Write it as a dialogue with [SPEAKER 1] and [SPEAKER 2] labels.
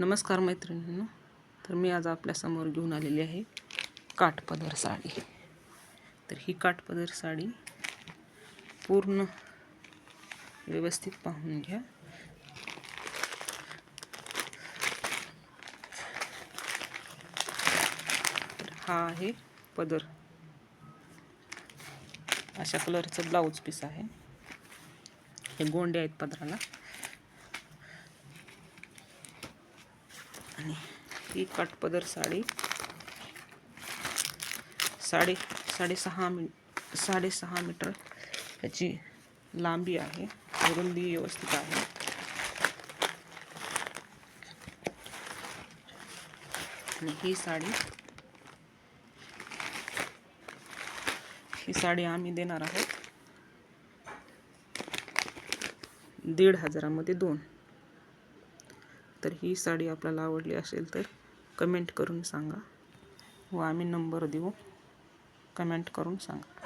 [SPEAKER 1] नमस्कार मैत्रिणींनो, तर मी आज आपल्यासमोर घेऊन आलेली आहे काठपदर साडी। तर ही काठपदर साडी पूर्ण व्यवस्थित पाहून घ्या। तर हा आहे पदर, अशा कलरचं ब्लाउज पीस आहे। हे गोंडे आहेत पदराला आणि ही काठपदर साडी साडेसहा मीटर याची लांबी आहे, रुंदी व्यवस्थित आहे। आणि ही साडी आम्ही देणार आहोत 1,500 मध्ये 2। तर ही साडी आपल्याला आवडली असेल तर कमेंट करून सांगा व आम्ही नंबर देऊ, कमेंट करून सांगा।